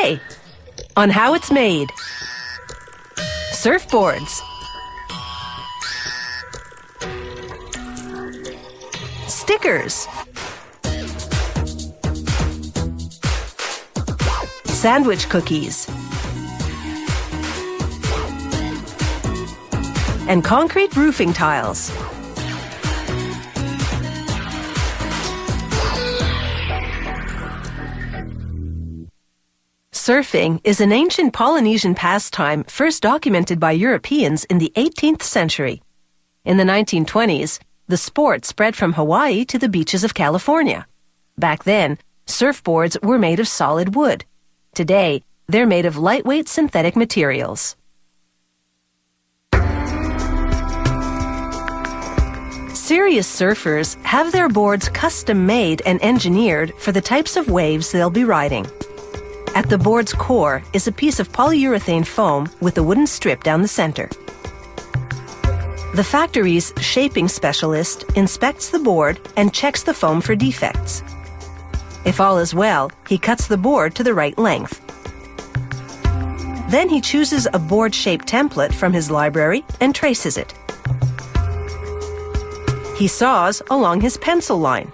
Today, on how it's made. Surfboards. Stickers. Sandwich cookies. And concrete roofing tiles. Surfing is an ancient Polynesian pastime first documented by Europeans in the 18th century. In the 1920s, the sport spread from Hawaii to the beaches of California. Back then, surfboards were made of solid wood. Today, they're made of lightweight synthetic materials. Serious surfers have their boards custom-made and engineered for the types of waves they'll be riding. At the board's core is a piece of polyurethane foam with a wooden strip down the center. The factory's shaping specialist inspects the board and checks the foam for defects. If all is well, he cuts the board to the right length. Then he chooses a board-shaped template from his library and traces it. He saws along his pencil line.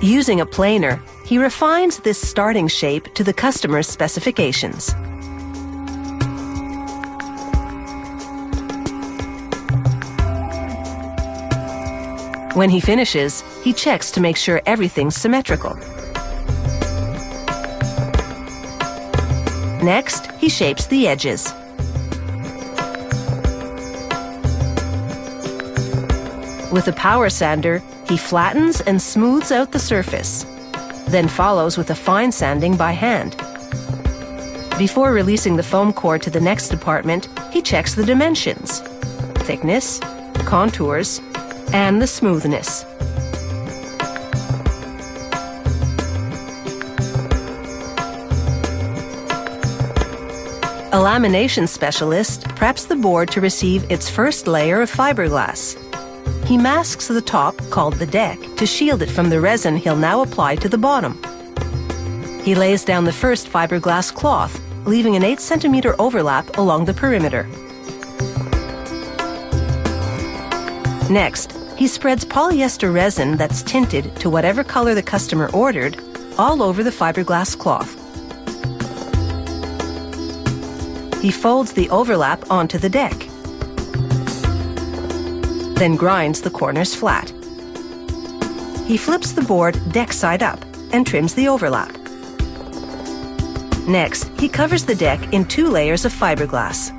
Using a planer, he refines this starting shape to the customer's specifications. When he finishes, he checks to make sure everything's symmetrical. Next, he shapes the edges. With a power sander, he flattens and smooths out the surface, then follows with a fine sanding by hand. Before releasing the foam core to the next department, he checks the dimensions, thickness, contours, and the smoothness. A lamination specialist preps the board to receive its first layer of fiberglass. He masks the top, called the deck, to shield it from the resin he'll now apply to the bottom. He lays down the first fiberglass cloth, leaving an 8 centimeter overlap along the perimeter. Next, he spreads polyester resin that's tinted to whatever color the customer ordered all over the fiberglass cloth. He folds the overlap onto the deck, then grinds the corners flat. He flips the board deck side up and trims the overlap. Next, he covers the deck in 2 layers of fiberglass.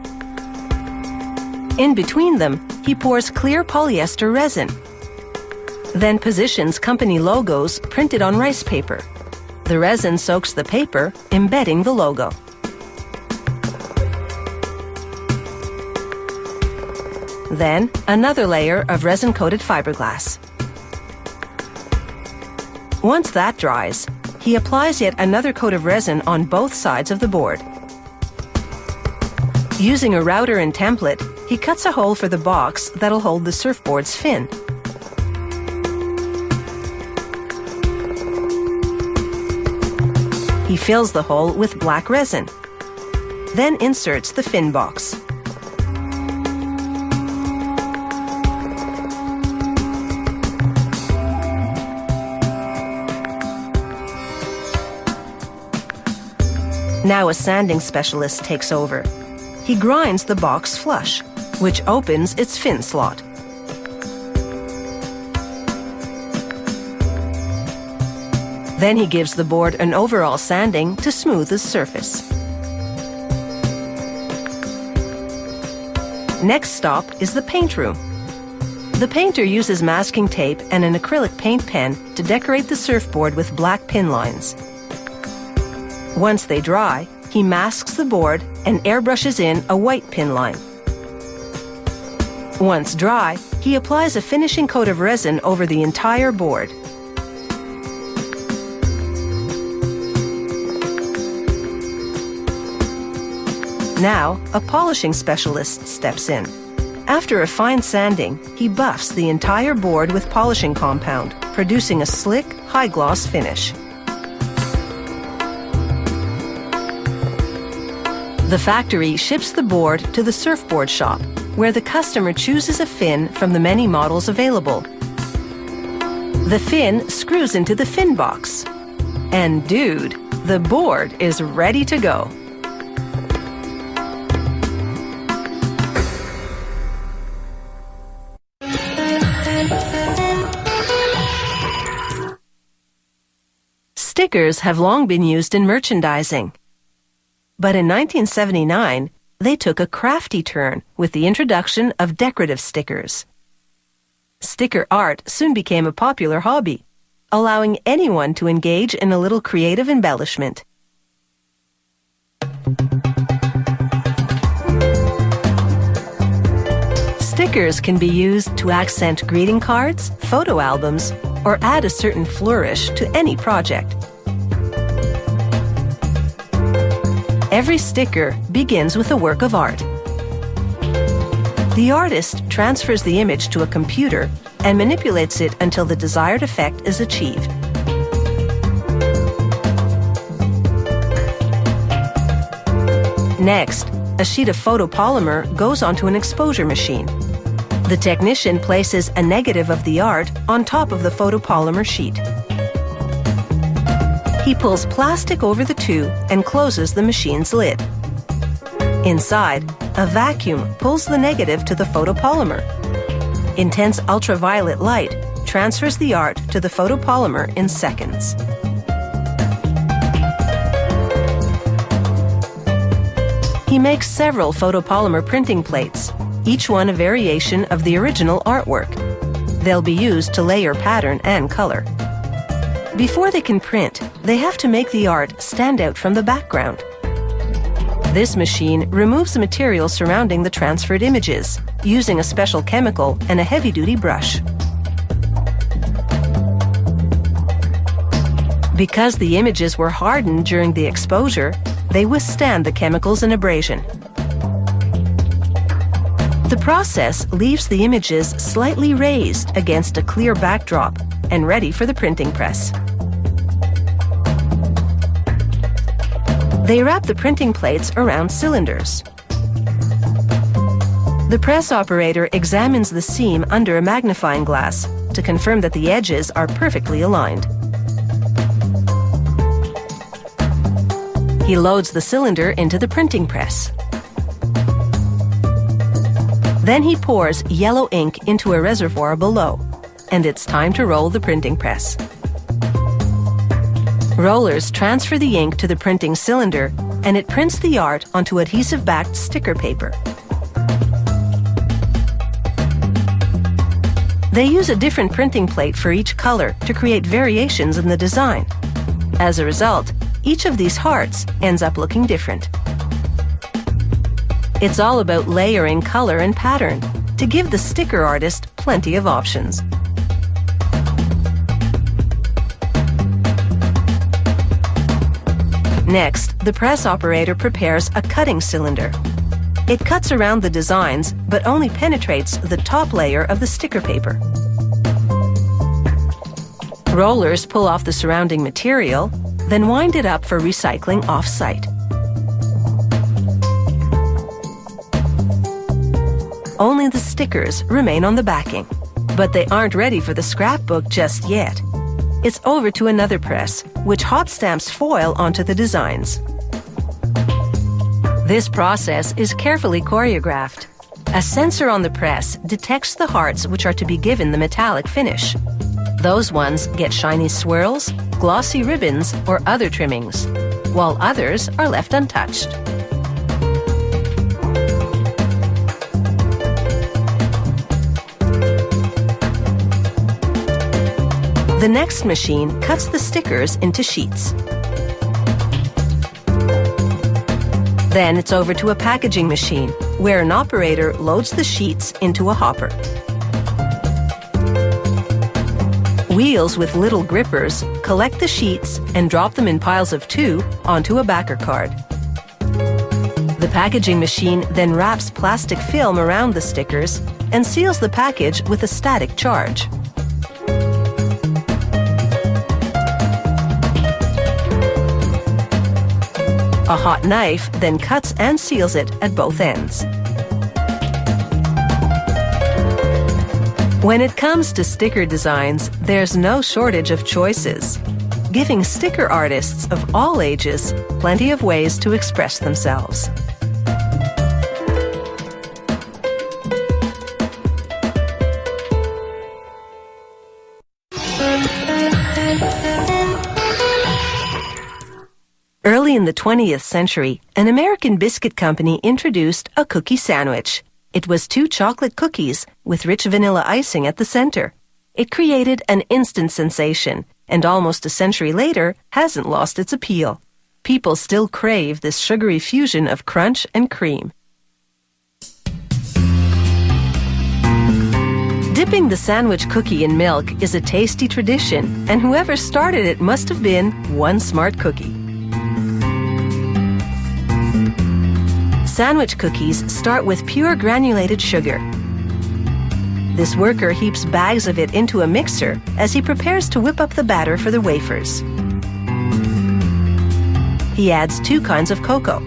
In between them, he pours clear polyester resin, then positions company logos printed on rice paper. The resin soaks the paper, embedding the logo. Then, another layer of resin-coated fiberglass. Once that dries, he applies yet another coat of resin on both sides of the board. Using a router and template, he cuts a hole for the box that'll hold the surfboard's fin. He fills the hole with black resin, then inserts the fin box. Now a sanding specialist takes over. He grinds the box flush, which opens its fin slot. Then he gives the board an overall sanding to smooth the surface. Next stop is the paint room. The painter uses masking tape and an acrylic paint pen to decorate the surfboard with black pin lines. Once they dry, he masks the board and airbrushes in a white pin line. Once dry, he applies a finishing coat of resin over the entire board. Now, a polishing specialist steps in. After a fine sanding, he buffs the entire board with polishing compound, producing a slick, high-gloss finish. The factory ships the board to the surfboard shop, where the customer chooses a fin from the many models available. The fin screws into the fin box. And dude, the board is ready to go. Stickers have long been used in merchandising. But in 1979, they took a crafty turn with the introduction of decorative stickers. Sticker art soon became a popular hobby, allowing anyone to engage in a little creative embellishment. Stickers can be used to accent greeting cards, photo albums, or add a certain flourish to any project. Every sticker begins with a work of art. The artist transfers the image to a computer and manipulates it until the desired effect is achieved. Next, a sheet of photopolymer goes onto an exposure machine. The technician places a negative of the art on top of the photopolymer sheet. He pulls plastic over the tube and closes the machine's lid. Inside, a vacuum pulls the negative to the photopolymer. Intense ultraviolet light transfers the art to the photopolymer in seconds. He makes several photopolymer printing plates, each one a variation of the original artwork. They'll be used to layer pattern and color. Before they can print, they have to make the art stand out from the background. This machine removes the material surrounding the transferred images, using a special chemical and a heavy-duty brush. Because the images were hardened during the exposure, they withstand the chemicals and abrasion. The process leaves the images slightly raised against a clear backdrop and ready for the printing press. They wrap the printing plates around cylinders. The press operator examines the seam under a magnifying glass to confirm that the edges are perfectly aligned. He loads the cylinder into the printing press. Then he pours yellow ink into a reservoir below, and it's time to roll the printing press. Rollers transfer the ink to the printing cylinder, and it prints the art onto adhesive-backed sticker paper. They use a different printing plate for each color to create variations in the design. As a result, each of these hearts ends up looking different. It's all about layering color and pattern to give the sticker artist plenty of options. Next, the press operator prepares a cutting cylinder. It cuts around the designs, but only penetrates the top layer of the sticker paper. Rollers pull off the surrounding material, then wind it up for recycling off-site. Only the stickers remain on the backing, but they aren't ready for the scrapbook just yet. It's over to another press, which hot stamps foil onto the designs. This process is carefully choreographed. A sensor on the press detects the hearts which are to be given the metallic finish. Those ones get shiny swirls, glossy ribbons, or other trimmings, while others are left untouched. The next machine cuts the stickers into sheets. Then it's over to a packaging machine, where an operator loads the sheets into a hopper. Wheels with little grippers collect the sheets and drop them in piles of 2 onto a backer card. The packaging machine then wraps plastic film around the stickers and seals the package with a static charge. A hot knife then cuts and seals it at both ends. When it comes to sticker designs, there's no shortage of choices, giving sticker artists of all ages plenty of ways to express themselves. Early in the 20th century, an American biscuit company introduced a cookie sandwich. It was 2 chocolate cookies with rich vanilla icing at the center. It created an instant sensation, and almost a century later hasn't lost its appeal. People still crave this sugary fusion of crunch and cream. Dipping the sandwich cookie in milk is a tasty tradition, and whoever started it must have been one smart cookie. Sandwich cookies start with pure granulated sugar. This worker heaps bags of it into a mixer as he prepares to whip up the batter for the wafers. He adds 2 kinds of cocoa.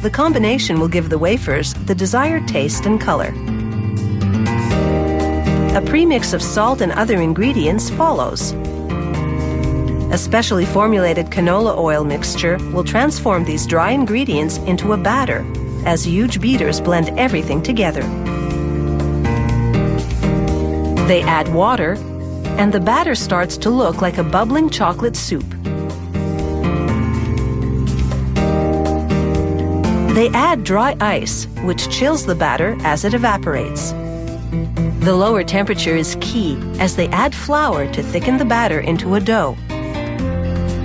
The combination will give the wafers the desired taste and color. A premix of salt and other ingredients follows. A specially formulated canola oil mixture will transform these dry ingredients into a batter as huge beaters blend everything together. They add water, and the batter starts to look like a bubbling chocolate soup. They add dry ice, which chills the batter as it evaporates. The lower temperature is key as they add flour to thicken the batter into a dough.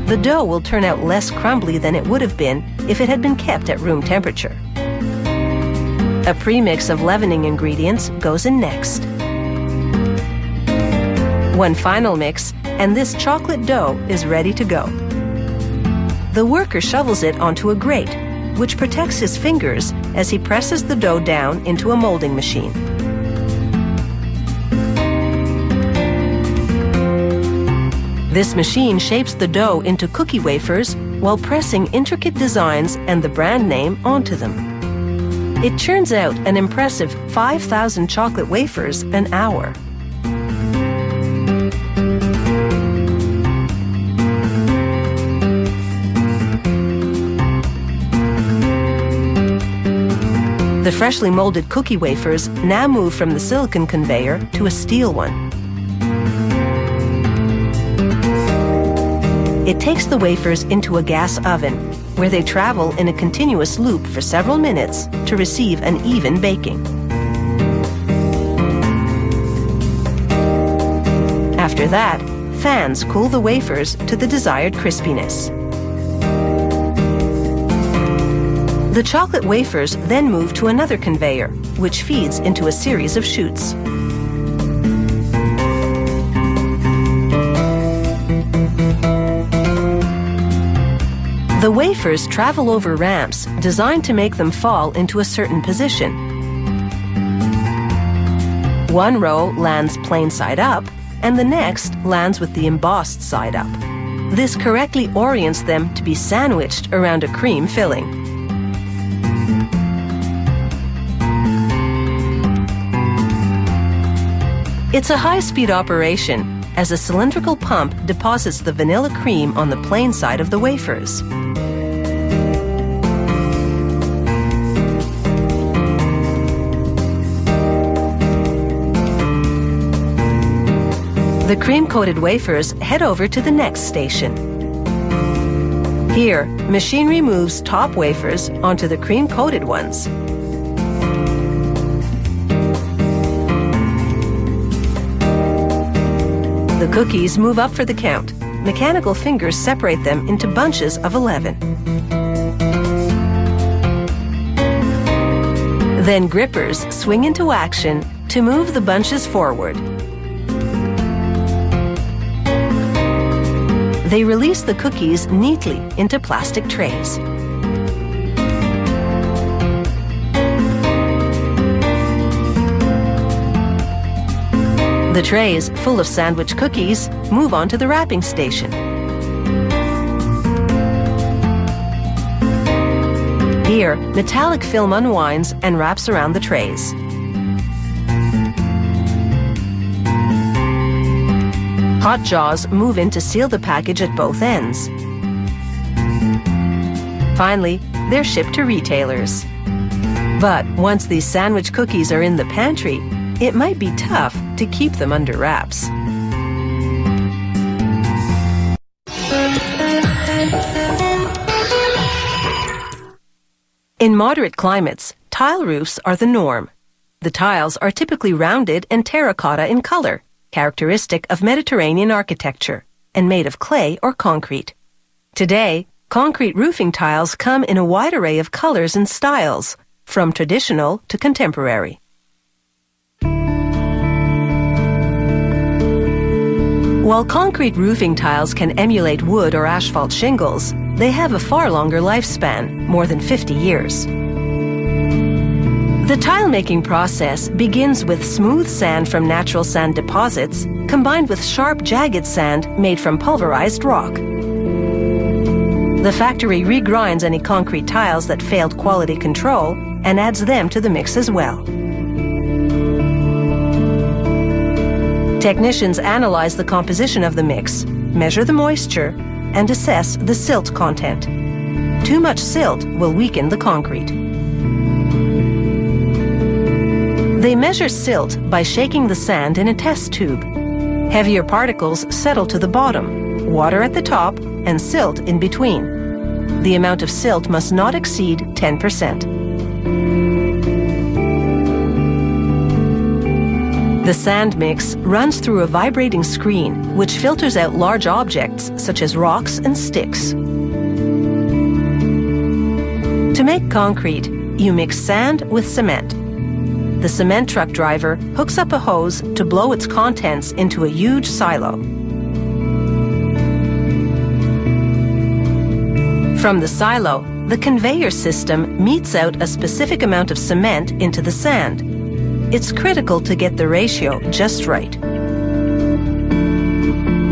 The dough will turn out less crumbly than it would have been if it had been kept at room temperature. A premix of leavening ingredients goes in next. One final mix, and this chocolate dough is ready to go. The worker shovels it onto a grate, which protects his fingers as he presses the dough down into a molding machine. This machine shapes the dough into cookie wafers while pressing intricate designs and the brand name onto them. It churns out an impressive 5,000 chocolate wafers an hour. The freshly molded cookie wafers now move from the silicon conveyor to a steel one. It takes the wafers into a gas oven, where they travel in a continuous loop for several minutes to receive an even baking. After that, fans cool the wafers to the desired crispiness. The chocolate wafers then move to another conveyor, which feeds into a series of chutes. The wafers travel over ramps designed to make them fall into a certain position. One row lands plain side up, and the next lands with the embossed side up. This correctly orients them to be sandwiched around a cream filling. It's a high-speed operation, as a cylindrical pump deposits the vanilla cream on the plain side of the wafers. The cream-coated wafers head over to the next station. Here, machinery moves top wafers onto the cream-coated ones. The cookies move up for the count. Mechanical fingers separate them into bunches of 11. Then grippers swing into action to move the bunches forward. They release the cookies neatly into plastic trays. The trays full of sandwich cookies move on to the wrapping station. Here, metallic film unwinds and wraps around the trays. Hot jaws move in to seal the package at both ends. Finally, they're shipped to retailers. But once these sandwich cookies are in the pantry, it might be tough to keep them under wraps. In moderate climates, tile roofs are the norm. The tiles are typically rounded and terracotta in color, characteristic of Mediterranean architecture, and made of clay or concrete. Today, concrete roofing tiles come in a wide array of colors and styles, from traditional to contemporary. While concrete roofing tiles can emulate wood or asphalt shingles, they have a far longer lifespan, more than 50 years. The tile-making process begins with smooth sand from natural sand deposits combined with sharp, jagged sand made from pulverized rock. The factory regrinds any concrete tiles that failed quality control and adds them to the mix as well. Technicians analyze the composition of the mix, measure the moisture, and assess the silt content. Too much silt will weaken the concrete. They measure silt by shaking the sand in a test tube. Heavier particles settle to the bottom, water at the top, and silt in between. The amount of silt must not exceed 10%. The sand mix runs through a vibrating screen which filters out large objects such as rocks and sticks. To make concrete, you mix sand with cement. The cement truck driver hooks up a hose to blow its contents into a huge silo. From the silo, the conveyor system metes out a specific amount of cement into the sand. It's critical to get the ratio just right.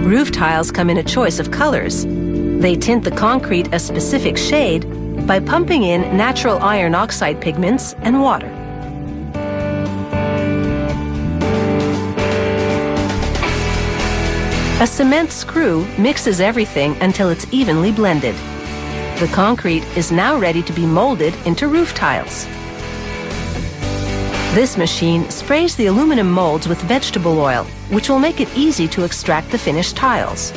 Roof tiles come in a choice of colors. They tint the concrete a specific shade by pumping in natural iron oxide pigments and water. A cement screw mixes everything until it's evenly blended. The concrete is now ready to be molded into roof tiles. This machine sprays the aluminum molds with vegetable oil, which will make it easy to extract the finished tiles.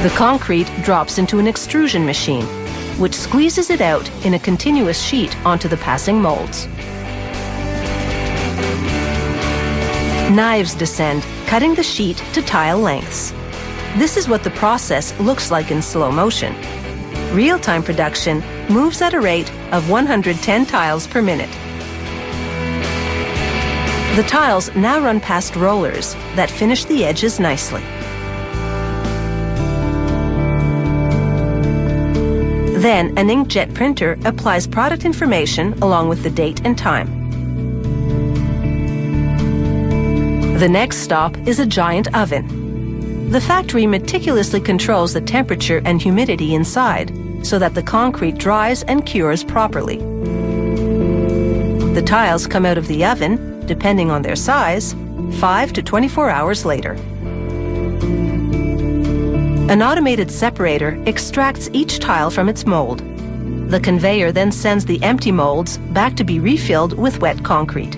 The concrete drops into an extrusion machine, which squeezes it out in a continuous sheet onto the passing molds. Knives descend, cutting the sheet to tile lengths. This is what the process looks like in slow motion. Real-time production moves at a rate of 110 tiles per minute. The tiles now run past rollers that finish the edges nicely. Then an inkjet printer applies product information along with the date and time. The next stop is a giant oven. The factory meticulously controls the temperature and humidity inside so that the concrete dries and cures properly. The tiles come out of the oven, depending on their size, 5 to 24 hours later. An automated separator extracts each tile from its mold. The conveyor then sends the empty molds back to be refilled with wet concrete.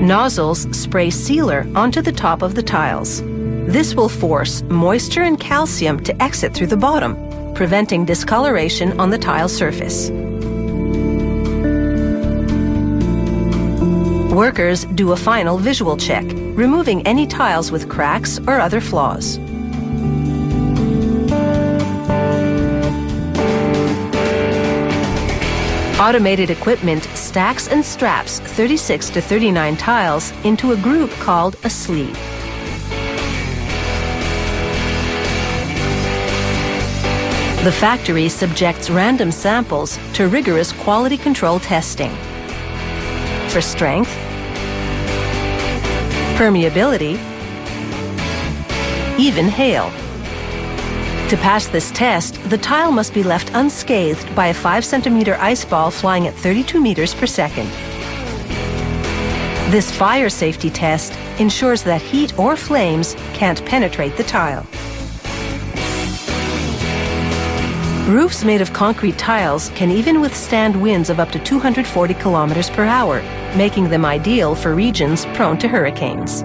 Nozzles spray sealer onto the top of the tiles. This will force moisture and calcium to exit through the bottom, preventing discoloration on the tile surface. Workers do a final visual check, removing any tiles with cracks or other flaws. Automated equipment stacks and straps 36 to 39 tiles into a group called a sleeve. The factory subjects random samples to rigorous quality control testing. for strength, permeability, even hail. To pass this test, the tile must be left unscathed by a 5-centimeter ice ball flying at 32 meters per second. This fire safety test ensures that heat or flames can't penetrate the tile. Roofs made of concrete tiles can even withstand winds of up to 240 kilometers per hour, making them ideal for regions prone to hurricanes.